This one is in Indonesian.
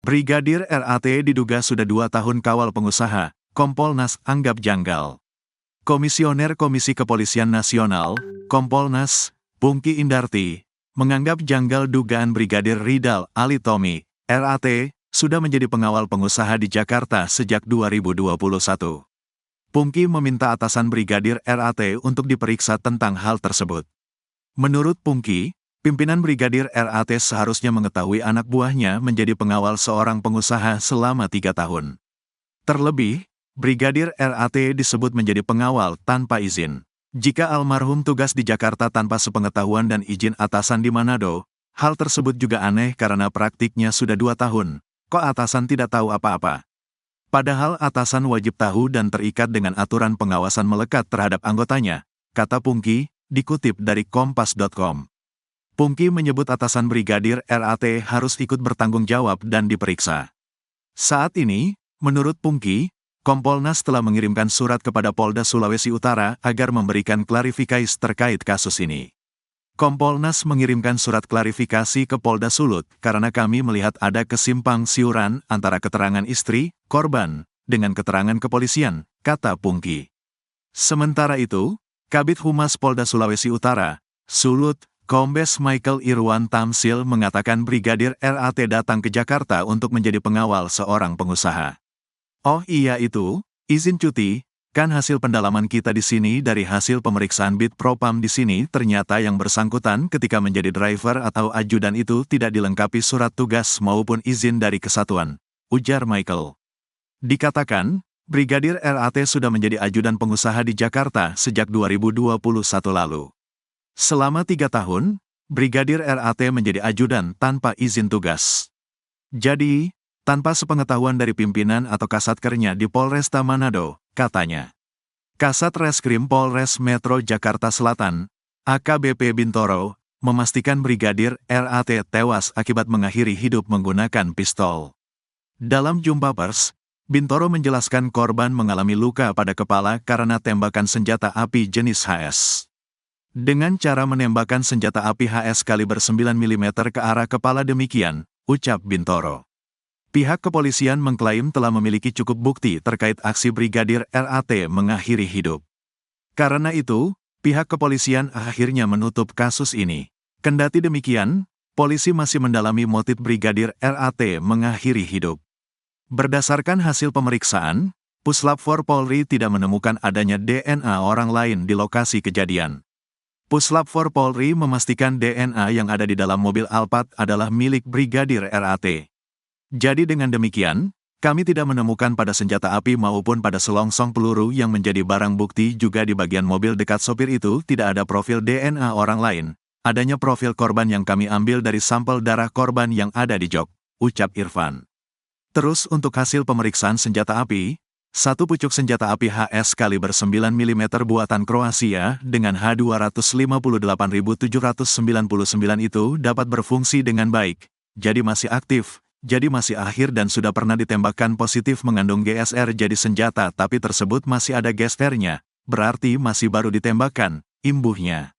Brigadir RAT diduga sudah 2 tahun kawal pengusaha, Kompolnas anggap janggal. Komisioner Komisi Kepolisian Nasional, Kompolnas, Pungki Indarti, menganggap janggal dugaan Brigadir Ridal Ali Tommy, RAT, sudah menjadi pengawal pengusaha di Jakarta sejak 2021. Pungki meminta atasan Brigadir RAT untuk diperiksa tentang hal tersebut. Menurut Pungki, pimpinan Brigadir RAT seharusnya mengetahui anak buahnya menjadi pengawal seorang pengusaha selama 3 tahun. Terlebih, Brigadir RAT disebut menjadi pengawal tanpa izin. Jika almarhum tugas di Jakarta tanpa sepengetahuan dan izin atasan di Manado, hal tersebut juga aneh karena praktiknya sudah 2 tahun. Kok atasan tidak tahu apa-apa? Padahal atasan wajib tahu dan terikat dengan aturan pengawasan melekat terhadap anggotanya, kata Pungki, dikutip dari kompas.com. Pungki menyebut atasan Brigadir RAT harus ikut bertanggung jawab dan diperiksa. Saat ini, menurut Pungki, Kompolnas telah mengirimkan surat kepada Polda Sulawesi Utara agar memberikan klarifikasi terkait kasus ini. Kompolnas mengirimkan surat klarifikasi ke Polda Sulut karena kami melihat ada kesimpang siuran antara keterangan istri, korban, dengan keterangan kepolisian, kata Pungki. Sementara itu, Kabid Humas Polda Sulawesi Utara, Sulut, Kombes Michael Irwan Tamsil mengatakan Brigadir RAT datang ke Jakarta untuk menjadi pengawal seorang pengusaha. Oh iya itu, izin cuti, kan hasil pendalaman kita di sini dari hasil pemeriksaan Bid Propam di sini ternyata yang bersangkutan ketika menjadi driver atau ajudan itu tidak dilengkapi surat tugas maupun izin dari kesatuan, ujar Michael. Dikatakan, Brigadir RAT sudah menjadi ajudan pengusaha di Jakarta sejak 2021 lalu. Selama 3 tahun, Brigadir RAT menjadi ajudan tanpa izin tugas. Jadi, tanpa sepengetahuan dari pimpinan atau kasatkernya di Polresta Manado, katanya. Kasat Reskrim Polres Metro Jakarta Selatan, AKBP Bintoro, memastikan Brigadir RAT tewas akibat mengakhiri hidup menggunakan pistol. Dalam jumpa pers, Bintoro menjelaskan korban mengalami luka pada kepala karena tembakan senjata api jenis HS. Dengan cara menembakkan senjata api HS kaliber 9 mm ke arah kepala demikian, ucap Bintoro. Pihak kepolisian mengklaim telah memiliki cukup bukti terkait aksi Brigadir RAT mengakhiri hidup. Karena itu, pihak kepolisian akhirnya menutup kasus ini. Kendati demikian, polisi masih mendalami motif Brigadir RAT mengakhiri hidup. Berdasarkan hasil pemeriksaan, Puslap 4 Polri tidak menemukan adanya DNA orang lain di lokasi kejadian. Puslap 4 Polri memastikan DNA yang ada di dalam mobil Alphard adalah milik Brigadir RAT. Jadi dengan demikian, kami tidak menemukan pada senjata api maupun pada selongsong peluru yang menjadi barang bukti juga di bagian mobil dekat sopir itu tidak ada profil DNA orang lain. Adanya profil korban yang kami ambil dari sampel darah korban yang ada di jok, ucap Irfan. Terus untuk hasil pemeriksaan senjata api, satu pucuk senjata api HS kaliber 9 mm buatan Kroasia dengan H258.799 itu dapat berfungsi dengan baik, jadi masih aktif, jadi masih akhir dan sudah pernah ditembakkan positif mengandung GSR jadi senjata tapi tersebut masih ada gesternya, berarti masih baru ditembakkan, imbuhnya.